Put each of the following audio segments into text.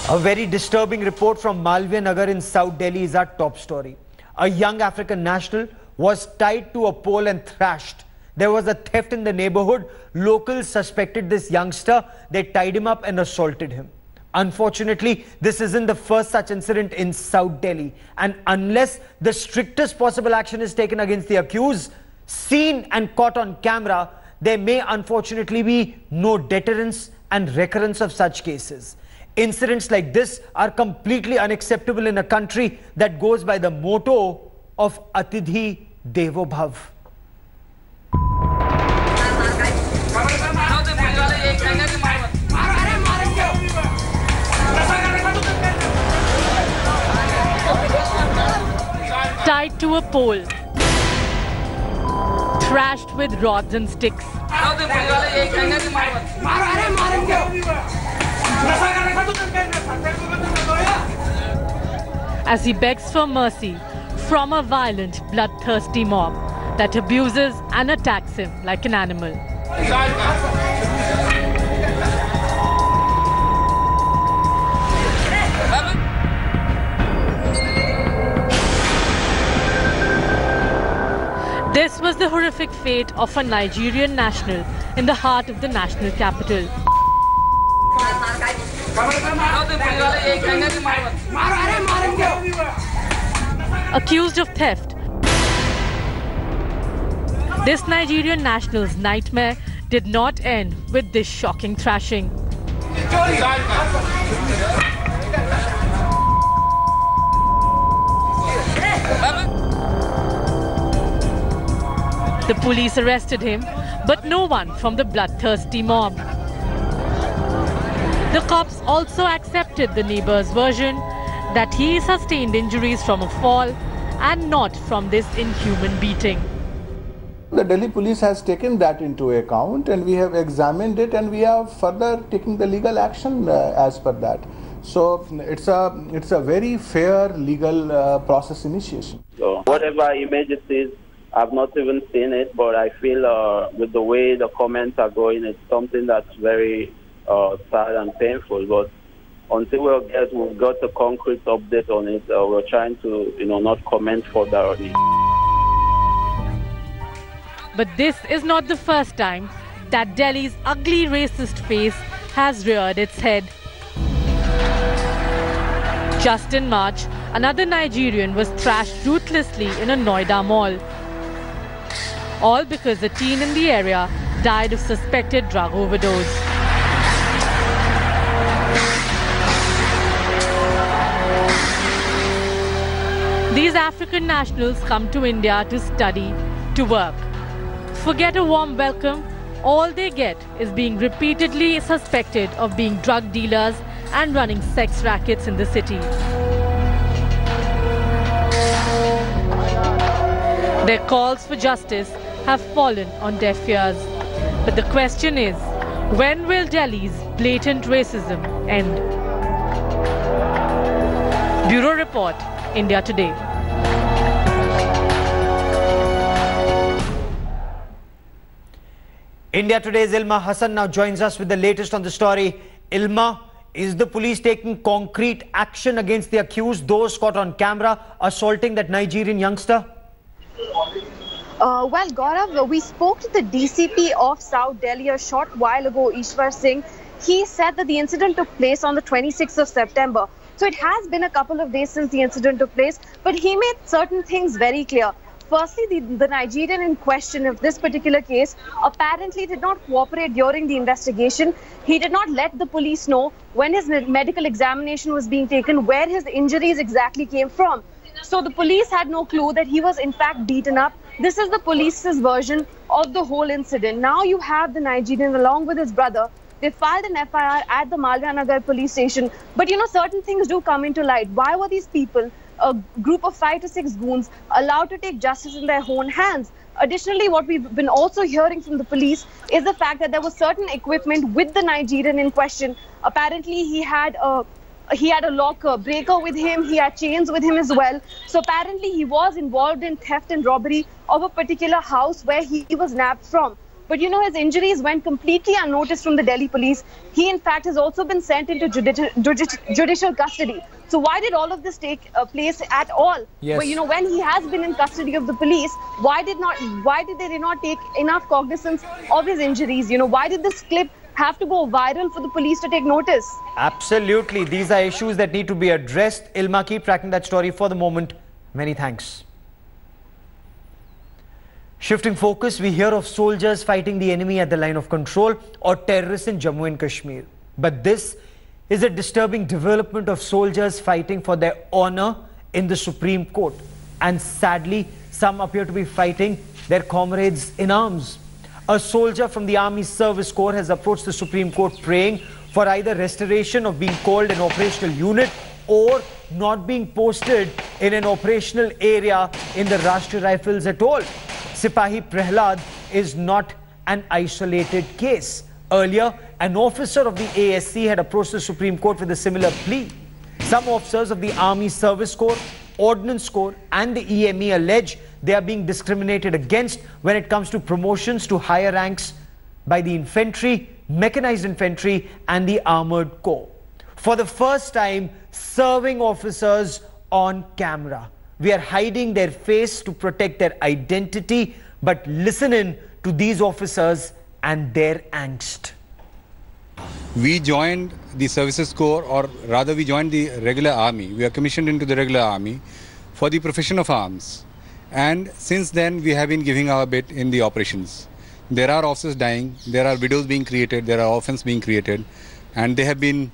A very disturbing report from Malviya Nagar in South Delhi is our top story. A young African national was tied to a pole and thrashed. There was a theft in the neighborhood. Locals suspected this youngster. They tied him up and assaulted him. Unfortunately, this isn't the first such incident in South Delhi. And unless the strictest possible action is taken against the accused, seen and caught on camera, there may unfortunately be no deterrence and recurrence of such cases. Incidents like this are completely unacceptable in a country that goes by the motto of Atidhi Devo Bhav. Tied to a pole, thrashed with rods and sticks. As he begs for mercy from a violent, bloodthirsty mob that abuses and attacks him like an animal. This was the horrific fate of a Nigerian national in the heart of the national capital. Accused of theft, this Nigerian national's nightmare did not end with this shocking thrashing. The police arrested him, but no one from the bloodthirsty mob. The cops also accepted the neighbours' version that he sustained injuries from a fall and not from this inhuman beating. The Delhi police has taken that into account, and we have examined it, and we are further taking the legal action as per that. So it's a very fair legal process initiation. So whatever image it is, I've not even seen it, but I feel with the way the comments are going, it's something that's very sad and painful. But until we've got a concrete update on it, we're trying to, not comment further on it. But this is not the first time that Delhi's ugly racist face has reared its head. Just in March, another Nigerian was thrashed ruthlessly in a Noida mall. All because a teen in the area died of suspected drug overdose. These African nationals come to India to study, to work. Forget a warm welcome, all they get is being repeatedly suspected of being drug dealers and running sex rackets in the city. Their calls for justice have fallen on deaf ears. But the question is, when will Delhi's blatant racism end? Bureau Report, India Today. India Today's Ilma Hassan now joins us with the latest on the story. Ilma, is the police taking concrete action against the accused, those caught on camera assaulting that Nigerian youngster? Well, Gaurav, we spoke to the DCP of South Delhi a short while ago, Ishwar Singh. He said that the incident took place on the 26th of September. So it has been a couple of days since the incident took place, but he made certain things very clear. Firstly, the Nigerian in question of this particular case apparently did not cooperate during the investigation. He did not let the police know when his medical examination was being taken, where his injuries exactly came from. So the police had no clue that he was in fact beaten up. This is the police's version of the whole incident. Now you have the Nigerian along with his brother. They filed an FIR at the Malviya Nagar police station. But certain things do come into light. Why were these people, a group of 5 to 6 goons, allowed to take justice in their own hands? Additionally, what we've been also hearing from the police is the fact that there was certain equipment with the Nigerian in question. Apparently, he had a lock breaker with him. He had chains with him as well. So apparently he was involved in theft and robbery of a particular house where he was nabbed from. But you know, his injuries went completely unnoticed from the Delhi police. He, in fact, has also been sent into judicial custody. So why did all of this take place at all? Yes. Well, you know, when he has been in custody of the police, why did they not take enough cognizance of his injuries? You know, why did this clip have to go viral for the police to take notice? Absolutely. These are issues that need to be addressed. Ilma, keep tracking that story for the moment. Many thanks. Shifting focus, we hear of soldiers fighting the enemy at the line of control or terrorists in Jammu and Kashmir. But this is a disturbing development of soldiers fighting for their honor in the Supreme Court. And sadly, some appear to be fighting their comrades in arms. A soldier from the Army Service Corps has approached the Supreme Court praying for either restoration of being called an operational unit or not being posted in an operational area in the Rashtriya Rifles at all. Sipahi Prahlad is not an isolated case. Earlier, an officer of the ASC had approached the Supreme Court with a similar plea. Some officers of the Army Service Corps, Ordnance Corps and the EME allege they are being discriminated against when it comes to promotions to higher ranks by the infantry, mechanized infantry and the armoured corps. For the first time, serving officers on camera. We are hiding their face to protect their identity, but listen in to these officers and their angst. We joined the Services Corps, or rather we joined the regular army. We are commissioned into the regular army for the profession of arms. And since then we have been giving our bit in the operations. There are officers dying, there are widows being created, there are orphans being created, and they have been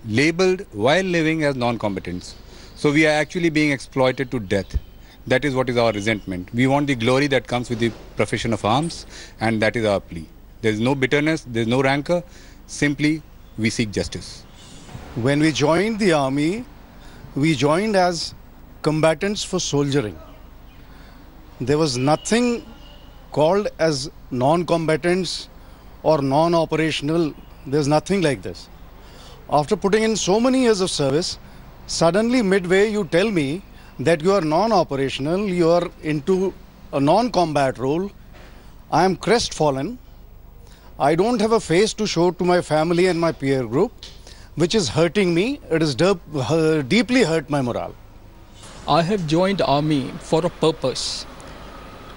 labelled while living as non-combatants. So we are actually being exploited to death. That is what is our resentment. We want the glory that comes with the profession of arms, and that is our plea. There is no bitterness, there is no rancor, simply we seek justice. When we joined the army, we joined as combatants for soldiering. There was nothing called as non-combatants or non-operational. There's nothing like this. After putting in so many years of service, suddenly midway you tell me that you are non-operational, you are into a non-combat role. I am crestfallen. I don't have a face to show to my family and my peer group, which is hurting me. It has deeply hurt my morale. I have joined army for a purpose.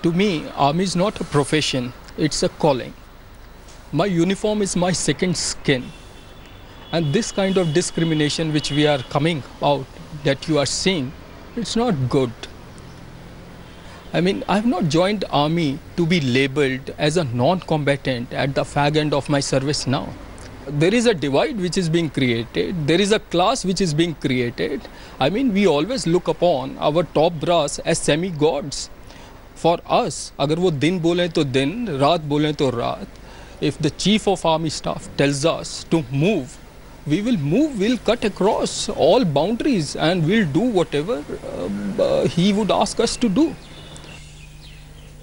To me, army is not a profession, it's a calling. My uniform is my second skin. And this kind of discrimination which we are coming out, that you are seeing, it's not good. I mean, I have not joined army to be labelled as a non-combatant at the fag end of my service now. There is a divide which is being created. There is a class which is being created. I mean, we always look upon our top brass as semi-gods. For us, agar wo din bole to din, raat bole to raat, if the chief of army staff tells us to move, we will move, we'll cut across all boundaries and we'll do whatever he would ask us to do.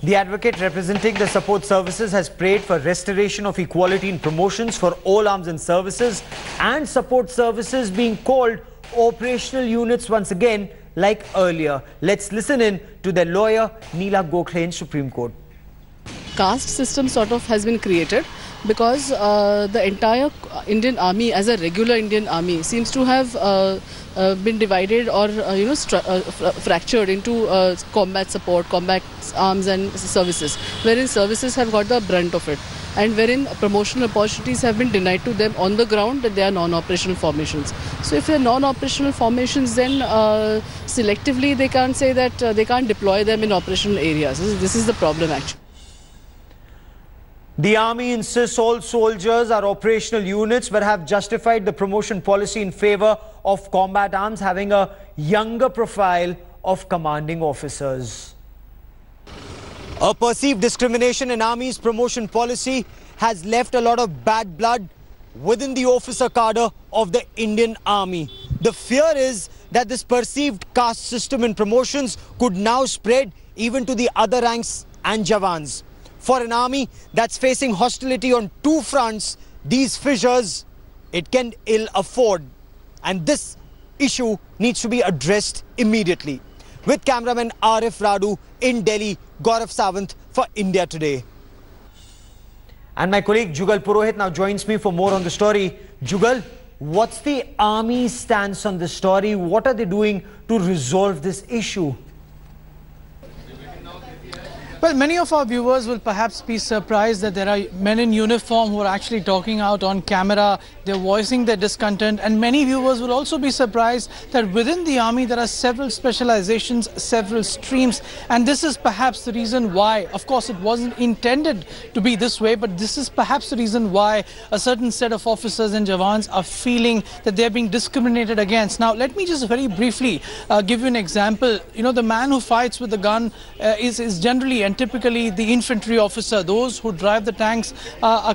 The advocate representing the support services has prayed for restoration of equality in promotions for all arms and services and support services being called operational units once again like earlier. Let's listen in to their lawyer Neela Gokhale in Supreme Court. Caste system sort of has been created because the entire Indian army as a regular Indian army seems to have been divided or fractured into combat support, combat arms and services, wherein services have got the brunt of it and wherein promotional opportunities have been denied to them on the ground that they are non-operational formations. So if they are non-operational formations, then selectively they can't say that they can't deploy them in operational areas. This is the problem actually. The army insists all soldiers are operational units but have justified the promotion policy in favor of combat arms having a younger profile of commanding officers. A perceived discrimination in army's promotion policy has left a lot of bad blood within the officer cadre of the Indian Army. The fear is that this perceived caste system in promotions could now spread even to the other ranks and Jawans. For an army that's facing hostility on two fronts, these fissures, it can ill afford. And this issue needs to be addressed immediately. With cameraman Arif Radu in Delhi, Gaurav Sawant for India Today. And my colleague Jugal Purohit now joins me for more on the story. Jugal, what's the army's stance on the story? What are they doing to resolve this issue? Well, many of our viewers will perhaps be surprised that there are men in uniform who are actually talking out on camera. They're voicing their discontent, and many viewers will also be surprised that within the army there are several specializations, several streams, and this is perhaps the reason why, of course it wasn't intended to be this way, but this is perhaps the reason why a certain set of officers and jawans are feeling that they're being discriminated against. Now, let me just very briefly give you an example. You know, the man who fights with the gun is generally and typically the infantry officer. Those who drive the tanks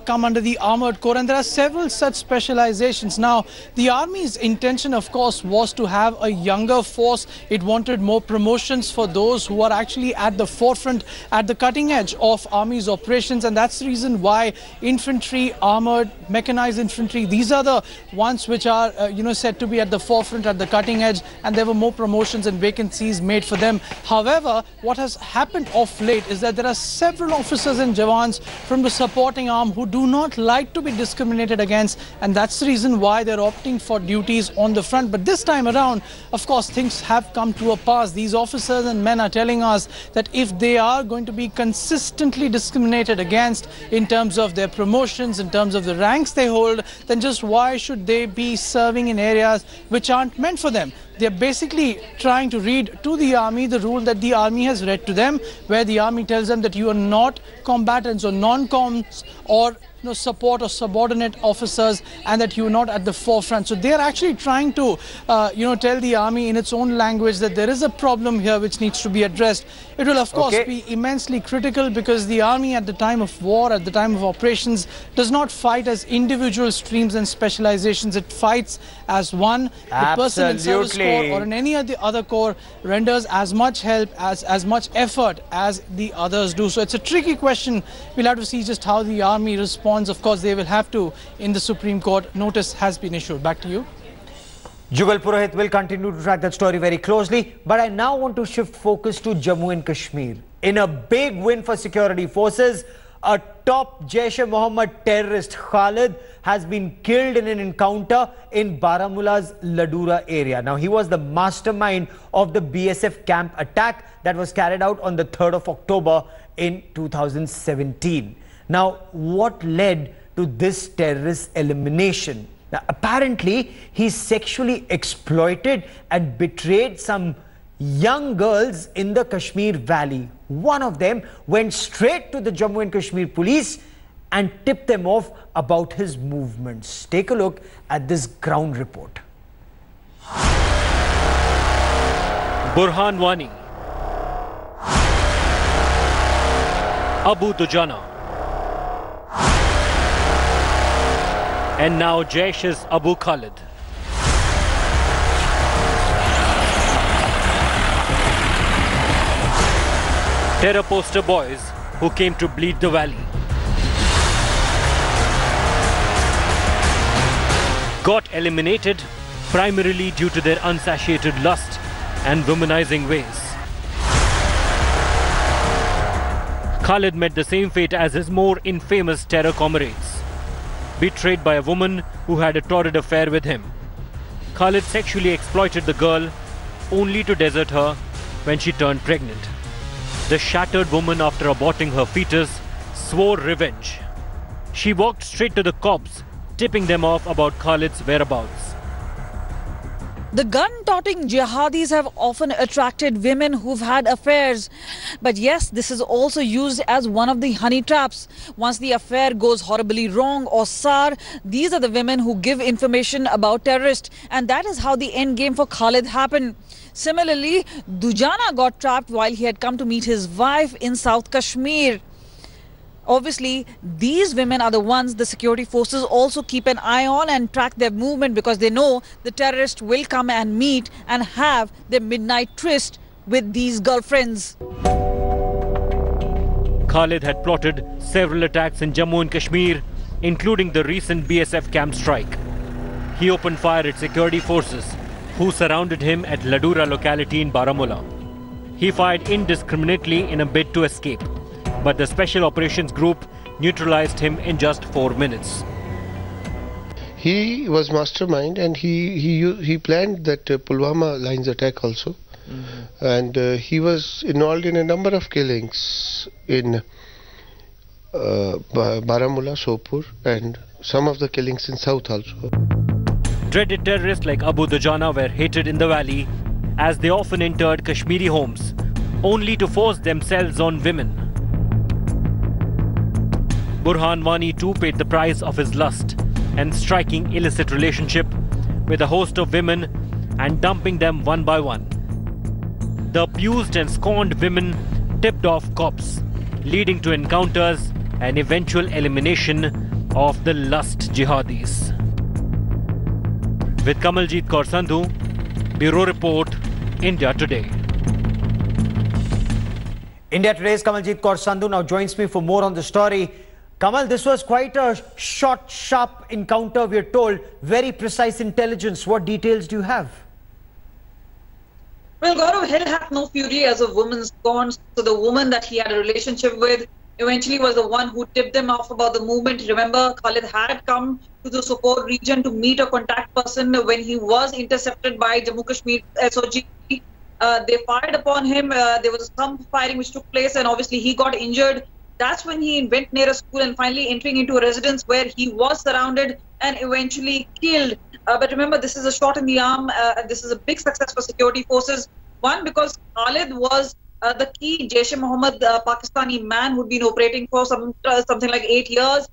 come under the armored corps, and there are several such specializations. Now, the army's intention, of course, was to have a younger force. It wanted more promotions for those who are actually at the forefront, at the cutting edge of army's operations, and that's the reason why infantry, armored, mechanized infantry, these are the ones which are said to be at the forefront, at the cutting edge, and there were more promotions and vacancies made for them. However, what has happened of late is that there are several officers and jawans from the supporting arm who do not like to be discriminated against, and that's the reason why they're opting for duties on the front. But this time around, of course, things have come to a pass. These officers and men are telling us that if they are going to be consistently discriminated against in terms of their promotions, in terms of the ranks they hold, then just why should they be serving in areas which aren't meant for them? They're basically trying to read to the army the rule that the army has read to them, where the army tells them that you are not combatants or non-coms or support or subordinate officers, and that you're not at the forefront. So they're actually trying to tell the army in its own language that there is a problem here which needs to be addressed. It will of course be immensely critical, because the army at the time of war, at the time of operations, does not fight as individual streams and specializations. It fights as one. The person in service corps or in any of the other corps renders as much help, as much effort as the others do. So it's a tricky question. We'll have to see just how the army responds. Of course, they will have to in the Supreme Court. Notice has been issued. Back to you. Jugal Purohit will continue to track that story very closely, but I now want to shift focus to Jammu and Kashmir. In a big win for security forces, a top Jaish-e-Mohammed terrorist, Khalid, has been killed in an encounter in Baramulla's Ladura area. Now, he was the mastermind of the BSF camp attack that was carried out on the 3rd of October in 2017. Now, what led to this terrorist elimination? Now, apparently, he sexually exploited and betrayed some young girls in the Kashmir Valley. One of them went straight to the Jammu and Kashmir police and tipped them off about his movements. Take a look at this ground report. Burhan Wani, Abu Dujana, and now Jaish's Abu Khalid. Terror poster boys who came to bleed the valley. Got eliminated primarily due to their unsatiated lust and womanizing ways. Khalid met the same fate as his more infamous terror comrades. Betrayed by a woman who had a torrid affair with him. Khalid sexually exploited the girl only to desert her when she turned pregnant. The shattered woman, after aborting her fetus, swore revenge. She walked straight to the cops, tipping them off about Khalid's whereabouts. The gun-toting jihadis have often attracted women who've had affairs. But yes, this is also used as one of the honey traps. Once the affair goes horribly wrong or sour, these are the women who give information about terrorists. And that is how the end game for Khalid happened. Similarly, Dujana got trapped while he had come to meet his wife in South Kashmir. Obviously, these women are the ones the security forces also keep an eye on and track their movement, because they know the terrorists will come and meet and have their midnight tryst with these girlfriends. Khalid had plotted several attacks in Jammu and Kashmir, including the recent BSF camp strike. He opened fire at security forces, who surrounded him at Ladura locality in Baramulla. He fired indiscriminately in a bid to escape, but the Special Operations Group neutralized him in just 4 minutes. He was mastermind, and he planned that Pulwama lines attack also. And he was involved in a number of killings in Baramulla, Sopur, and some of the killings in South also. Dreaded terrorists like Abu Dujana were hated in the valley, as they often entered Kashmiri homes only to force themselves on women. Burhan Wani too paid the price of his lust and striking illicit relationship with a host of women and dumping them one by one. The abused and scorned women tipped off cops, leading to encounters and eventual elimination of the lust jihadis. With Kamaljeet Kaur Sandhu, Bureau Report, India Today. India Today's Kamaljeet Kaur Sandhu now joins me for more on the story. Kamal, this was quite a short, sharp encounter, we're told. Very precise intelligence. What details do you have? Well, Gaurav, hell hath no fury as a woman scorns. So the woman that he had a relationship with eventually was the one who tipped them off about the movement. Remember, Khalid had come to the Sopore region to meet a contact person when he was intercepted by Jammu Kashmir SOG. They fired upon him. There was some firing which took place, and obviously he got injured. That's when he went near a school and finally entering into a residence where he was surrounded and eventually killed. But remember, this is a shot in the arm. This is a big success for security forces. One, because Khalid was the key Jaish-e-Mohammed Pakistani man who'd been operating for something like 8 years,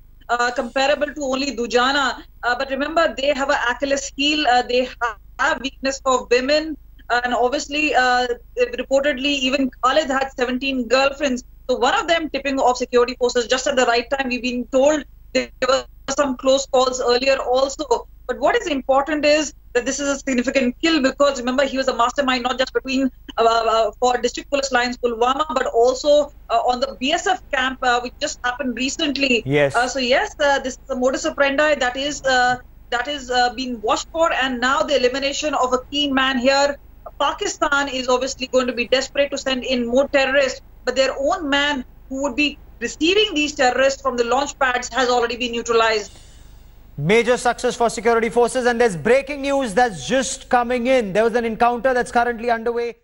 comparable to only Dujana. But remember, they have an Achilles heel. They have weakness for women. And obviously, reportedly, even Khalid had 17 girlfriends. So one of them tipping off security forces just at the right time. We've been told there were some close calls earlier also. But what is important is that this is a significant kill, because remember, he was a mastermind not just between for district police lines Pulwama, but also on the BSF camp, which just happened recently. Yes. So yes, this is a modus operandi that is being watched for, and now the elimination of a key man here. Pakistan is obviously going to be desperate to send in more terrorists, but their own man who would be receiving these terrorists from the launch pads has already been neutralized. Major success for security forces, and there's breaking news that's just coming in. There was an encounter that's currently underway.